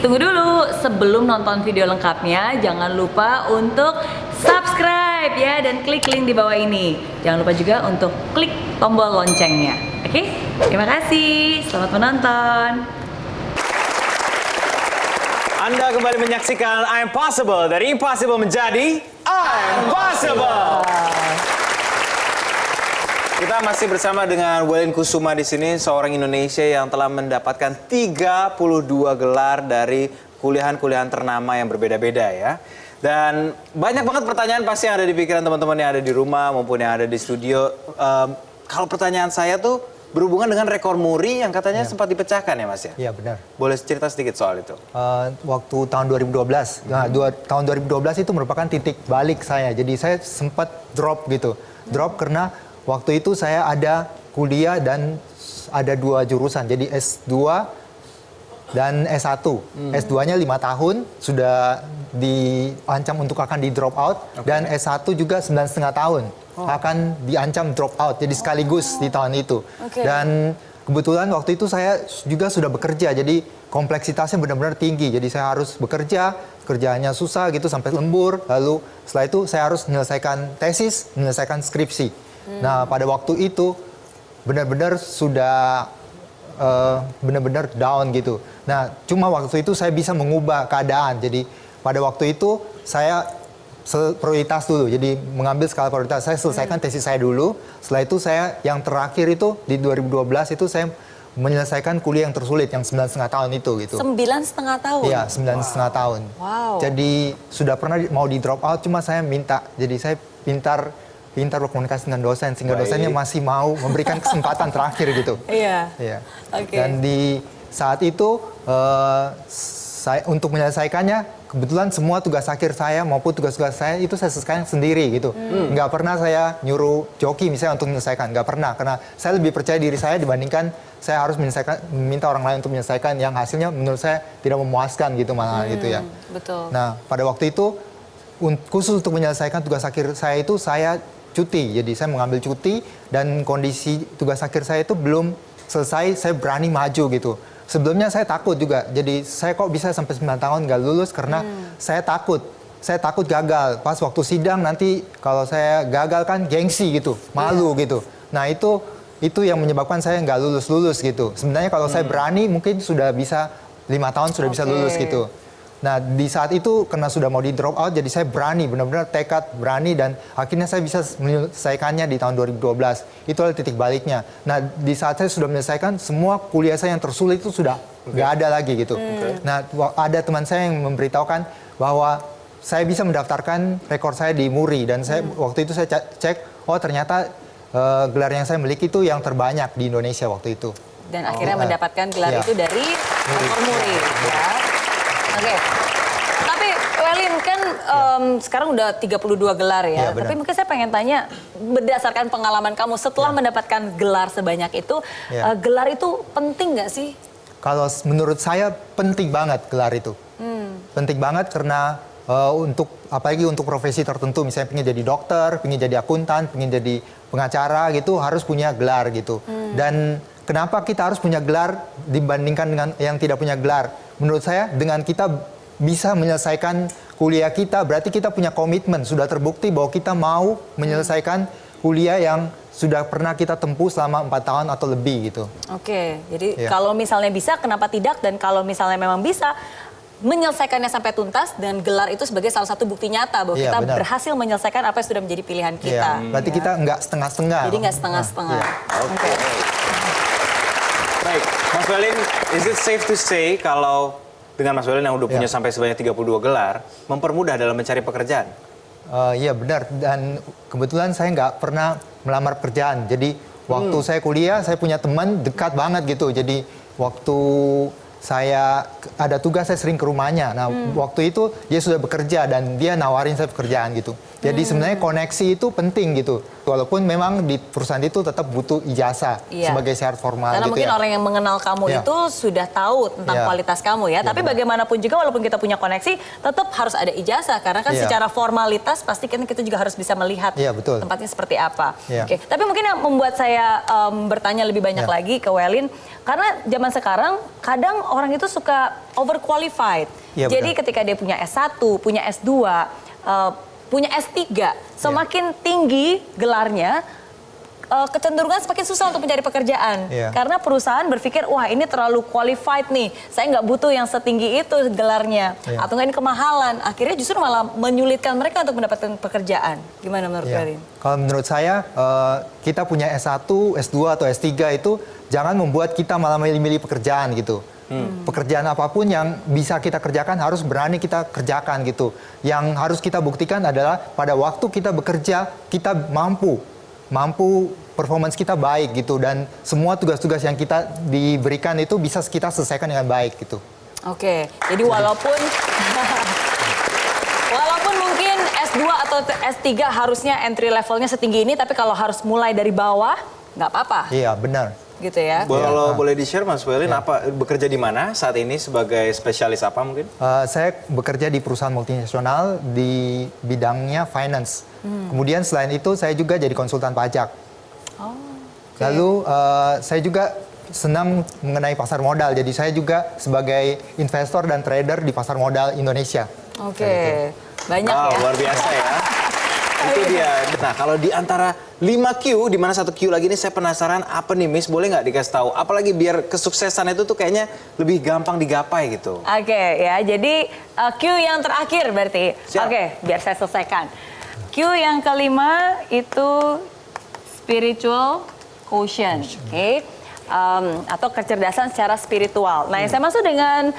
tunggu dulu. Sebelum nonton video lengkapnya, jangan lupa untuk subscribe ya dan klik link di bawah ini. Jangan lupa juga untuk klik tombol loncengnya. Oke? Terima kasih. Selamat menonton. Anda kembali menyaksikan I'm Possible. Dari impossible menjadi I'm Possible. Kita masih bersama dengan Welin Kusuma di sini, seorang Indonesia yang telah mendapatkan 32 gelar dari kuliahan-kuliahan ternama yang berbeda-beda ya. Dan banyak banget pertanyaan pasti yang ada di pikiran teman-teman yang ada di rumah maupun yang ada di studio. Kalau pertanyaan saya tuh berhubungan dengan rekor muri yang katanya sempat dipecahkan ya Mas ya? Iya benar. Boleh cerita sedikit soal itu? Waktu tahun 2012, tahun 2012 itu merupakan titik balik saya. Jadi saya sempat drop gitu. Drop karena waktu itu saya ada kuliah dan ada 2 jurusan. Jadi S2 dan S1. S2-nya 5 tahun, sudah diancam untuk akan di drop out. Dan S1 juga 9,5 tahun. Akan diancam drop out. Jadi sekaligus di tahun itu. Dan kebetulan waktu itu saya juga sudah bekerja. Jadi kompleksitasnya benar-benar tinggi. Jadi saya harus bekerja, kerjaannya susah gitu sampai lembur. Lalu setelah itu saya harus menyelesaikan tesis, menyelesaikan skripsi. Nah, pada waktu itu benar-benar sudah benar-benar down gitu. Nah, cuma waktu itu saya bisa mengubah keadaan. Jadi pada waktu itu saya prioritas dulu. Jadi mengambil skala prioritas. Saya selesaikan tesis saya dulu. Setelah itu saya yang terakhir itu di 2012 itu saya menyelesaikan kuliah yang tersulit yang 9,5 tahun itu gitu. 9,5 tahun? Iya, 9,5 tahun. Wow. Jadi sudah pernah mau di drop out, cuma saya minta. Jadi saya pintar berkomunikasi dengan dosen, sehingga dosennya masih mau memberikan kesempatan terakhir gitu. Iya. Iya. Oke. Dan di saat itu saya untuk menyelesaikannya, kebetulan semua tugas akhir saya maupun tugas-tugas saya itu saya selesaikan sendiri gitu. Nggak pernah saya nyuruh joki misalnya untuk menyelesaikan, nggak pernah. Karena saya lebih percaya diri saya dibandingkan saya harus meminta orang lain untuk menyelesaikan yang hasilnya menurut saya tidak memuaskan gitu malah gitu ya. Betul. Nah, pada waktu itu khusus untuk menyelesaikan tugas akhir saya itu saya cuti. Jadi saya mengambil cuti dan kondisi tugas akhir saya itu belum selesai, saya berani maju gitu. Sebelumnya saya takut juga. Jadi saya kok bisa sampai 9 tahun nggak lulus karena saya takut. Saya takut gagal. Pas waktu sidang nanti kalau saya gagal kan gengsi gitu, malu gitu. Nah, itu yang menyebabkan saya nggak lulus gitu. Sebenarnya kalau saya berani mungkin sudah bisa 5 tahun sudah bisa lulus gitu. Nah, di saat itu karena sudah mau di drop out, jadi saya berani, benar-benar tekad berani dan akhirnya saya bisa menyelesaikannya di tahun 2012. Itu adalah titik baliknya. Nah, di saat saya sudah menyelesaikan, semua kuliah saya yang tersulit itu sudah nggak ada lagi gitu. Nah, ada teman saya yang memberitahukan bahwa saya bisa mendaftarkan rekor saya di Muri dan saya waktu itu saya cek, oh ternyata gelar yang saya miliki itu yang terbanyak di Indonesia waktu itu. Dan akhirnya mendapatkan gelar itu dari rekor Muri. Ya. Oke, tapi Welin kan sekarang udah 32 gelar ya. Tapi mungkin saya pengen tanya, berdasarkan pengalaman kamu setelah mendapatkan gelar sebanyak itu, gelar itu penting nggak sih? Kalau menurut saya penting banget gelar itu. Penting banget karena apalagi untuk profesi tertentu, misalnya pengen jadi dokter, pengen jadi akuntan, pengen jadi pengacara gitu, harus punya gelar gitu. Dan kenapa kita harus punya gelar dibandingkan dengan yang tidak punya gelar? Menurut saya dengan kita bisa menyelesaikan kuliah kita, berarti kita punya komitmen, sudah terbukti bahwa kita mau menyelesaikan kuliah yang sudah pernah kita tempuh selama 4 tahun atau lebih gitu. Oke, jadi kalau misalnya bisa, kenapa tidak? Dan kalau misalnya memang bisa, menyelesaikannya sampai tuntas dan gelar itu sebagai salah satu bukti nyata bahwa kita berhasil menyelesaikan apa yang sudah menjadi pilihan kita. Berarti kita nggak setengah-setengah. Jadi nggak setengah-setengah. Oke. Baik, Mas Welin, is it safe to say kalau dengan Mas Welin yang udah punya sampai sebanyak 32 gelar, mempermudah dalam mencari pekerjaan? Iya benar, dan kebetulan saya nggak pernah melamar pekerjaan. Jadi waktu saya kuliah, saya punya teman dekat banget gitu. Jadi waktu saya ada tugas, saya sering ke rumahnya. Nah, waktu itu dia sudah bekerja dan dia nawarin saya pekerjaan gitu. Jadi sebenarnya koneksi itu penting gitu. Walaupun memang di perusahaan itu tetap butuh ijazah sebagai syarat formal. Karena gitu mungkin ya. orang yang mengenal kamu itu sudah tahu tentang kualitas kamu ya. Tapi bagaimanapun juga walaupun kita punya koneksi, tetap harus ada ijazah. Karena kan secara formalitas pasti kan kita juga harus bisa melihat tempatnya seperti apa. Oke. Tapi mungkin yang membuat saya bertanya lebih banyak lagi ke Welin, karena zaman sekarang kadang orang itu suka overqualified. Jadi ketika dia punya S1, punya S2, punya S3, semakin tinggi gelarnya, kecenderungan semakin susah untuk mencari pekerjaan. Karena perusahaan berpikir, wah ini terlalu qualified nih, saya nggak butuh yang setinggi itu gelarnya. Atau nggak ini kemahalan, akhirnya justru malah menyulitkan mereka untuk mendapatkan pekerjaan. Gimana menurut kalian? Kalau menurut saya, kita punya S1, S2, atau S3 itu jangan membuat kita malah milih-milih pekerjaan gitu. Pekerjaan apapun yang bisa kita kerjakan harus berani kita kerjakan gitu. Yang harus kita buktikan adalah pada waktu kita bekerja kita mampu performance kita baik gitu, dan semua tugas-tugas yang kita diberikan itu bisa kita selesaikan dengan baik gitu. Oke, jadi walaupun mungkin S2 atau S3 harusnya entry levelnya setinggi ini, tapi kalau harus mulai dari bawah nggak apa-apa. Iya, benar. Gitu ya. Kalau boleh di-share Mas Welin, apa bekerja di mana saat ini sebagai spesialis apa mungkin? Saya bekerja di perusahaan multinasional di bidangnya finance. Kemudian selain itu saya juga jadi konsultan pajak. Lalu saya juga senang mengenai pasar modal. Jadi saya juga sebagai investor dan trader di pasar modal Indonesia. Oke. Banyak ya. Luar biasa ya. Itu dia. Nah, kalau di antara 5Q, di mana 1Q lagi ini saya penasaran apa nih Miss, boleh nggak dikasih tahu? Apalagi biar kesuksesan itu tuh kayaknya lebih gampang digapai gitu. Oke ya, jadi Q yang terakhir berarti. Oke, biar saya selesaikan. Q yang kelima itu spiritual quotient. Oke. Atau kecerdasan secara spiritual. Nah, yang saya maksud dengan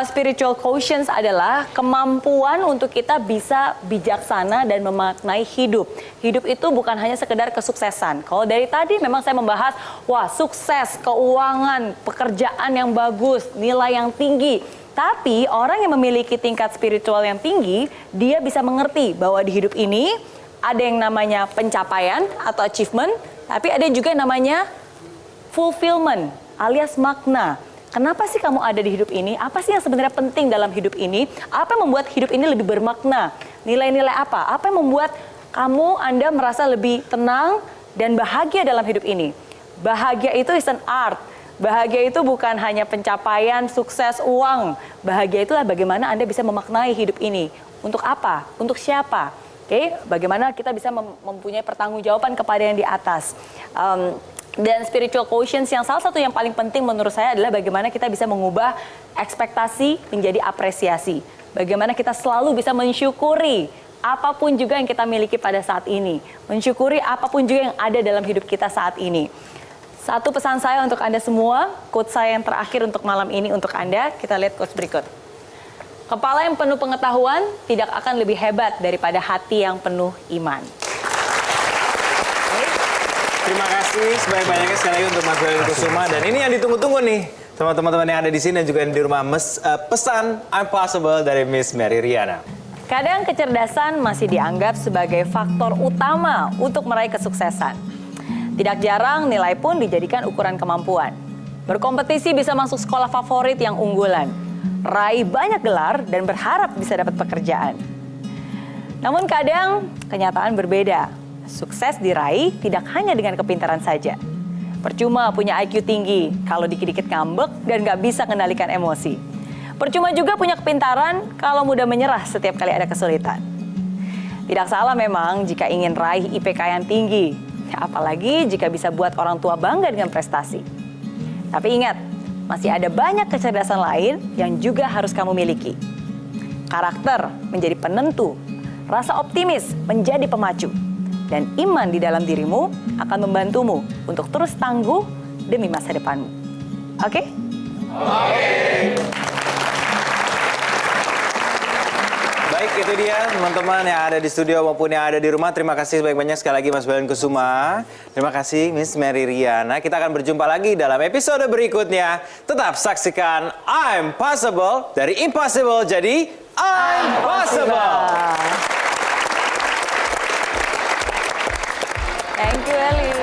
spiritual quotient adalah kemampuan untuk kita bisa bijaksana dan memaknai hidup. Hidup itu bukan hanya sekedar kesuksesan. Kalau dari tadi memang saya membahas, wah sukses, keuangan, pekerjaan yang bagus, nilai yang tinggi. Tapi orang yang memiliki tingkat spiritual yang tinggi, dia bisa mengerti bahwa di hidup ini ada yang namanya pencapaian atau achievement, tapi ada juga yang namanya fulfillment alias makna. Kenapa sih kamu ada di hidup ini? Apa sih yang sebenarnya penting dalam hidup ini? Apa yang membuat hidup ini lebih bermakna? Nilai-nilai apa? Apa yang membuat Anda merasa lebih tenang dan bahagia dalam hidup ini? Bahagia itu is an art. Bahagia itu bukan hanya pencapaian, sukses, uang. Bahagia itulah bagaimana Anda bisa memaknai hidup ini. Untuk apa? Untuk siapa? Oke, bagaimana kita bisa mempunyai pertanggungjawaban kepada yang di atas. Dan spiritual quotient yang salah satu yang paling penting menurut saya adalah bagaimana kita bisa mengubah ekspektasi menjadi apresiasi. Bagaimana kita selalu bisa mensyukuri apapun juga yang kita miliki pada saat ini. Mensyukuri apapun juga yang ada dalam hidup kita saat ini. Satu pesan saya untuk Anda semua, quote saya yang terakhir untuk malam ini untuk Anda, kita lihat quotes berikut. Kepala yang penuh pengetahuan tidak akan lebih hebat daripada hati yang penuh iman. Terima kasih sebanyak-banyaknya sekali lagi untuk Mas Welin Kusuma. Dan ini yang ditunggu-tunggu nih, teman-teman yang ada di sini dan juga yang di rumah. Pesan Impossible dari Miss Mary Riana. Kadang kecerdasan masih dianggap sebagai faktor utama untuk meraih kesuksesan. Tidak jarang nilai pun dijadikan ukuran kemampuan. Berkompetisi bisa masuk sekolah favorit yang unggulan. Raih banyak gelar dan berharap bisa dapat pekerjaan. Namun kadang kenyataan berbeda. Sukses diraih tidak hanya dengan kepintaran saja. Percuma punya IQ tinggi kalau dikit-dikit ngambek dan gak bisa kendalikan emosi. Percuma juga punya kepintaran kalau mudah menyerah setiap kali ada kesulitan. Tidak salah memang jika ingin raih IPK yang tinggi. Apalagi jika bisa buat orang tua bangga dengan prestasi. Tapi ingat, masih ada banyak kecerdasan lain yang juga harus kamu miliki. Karakter menjadi penentu, rasa optimis menjadi pemacu. Dan iman di dalam dirimu akan membantumu untuk terus tangguh demi masa depanmu. Oke? Oke. Baik, itu dia teman-teman yang ada di studio maupun yang ada di rumah. Terima kasih banyak-banyak sekali lagi Mas Welin Kusuma. Terima kasih Miss Mary Riana. Kita akan berjumpa lagi dalam episode berikutnya. Tetap saksikan I'm Possible. Dari impossible jadi I'm Possible. Thank you, Welin.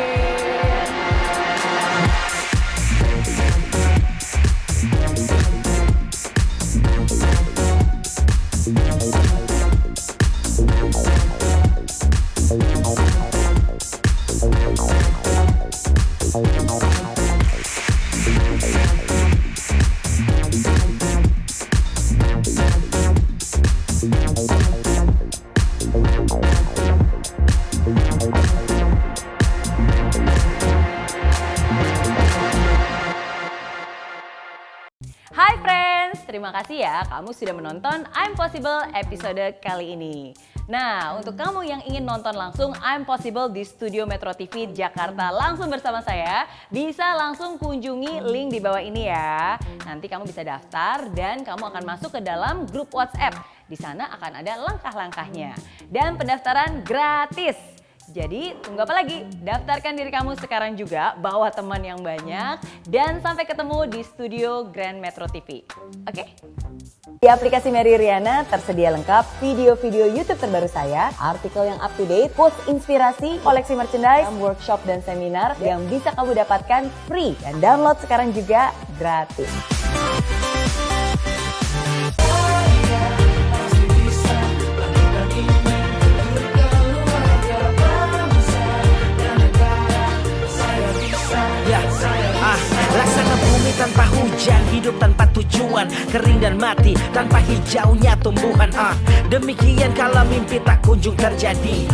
Hai friends, terima kasih ya kamu sudah menonton I'm Possible episode kali ini. Nah, untuk kamu yang ingin nonton langsung I'm Possible di Studio Metro TV Jakarta langsung bersama saya, bisa langsung kunjungi link di bawah ini ya. Nanti kamu bisa daftar dan kamu akan masuk ke dalam grup WhatsApp. Di sana akan ada langkah-langkahnya. Dan pendaftaran gratis. Jadi tunggu apa lagi? Daftarkan diri kamu sekarang juga, bawa teman yang banyak, dan sampai ketemu di studio Grand Metro TV. Oke? Di aplikasi Mary Riana tersedia lengkap video-video YouTube terbaru saya, artikel yang up to date, quotes inspirasi, koleksi merchandise, workshop dan seminar yang bisa kamu dapatkan free. Dan download sekarang juga gratis. Laksana bumi tanpa hujan, hidup tanpa tujuan, kering dan mati tanpa hijaunya tumbuhan. Demikian kalau mimpi tak kunjung terjadi.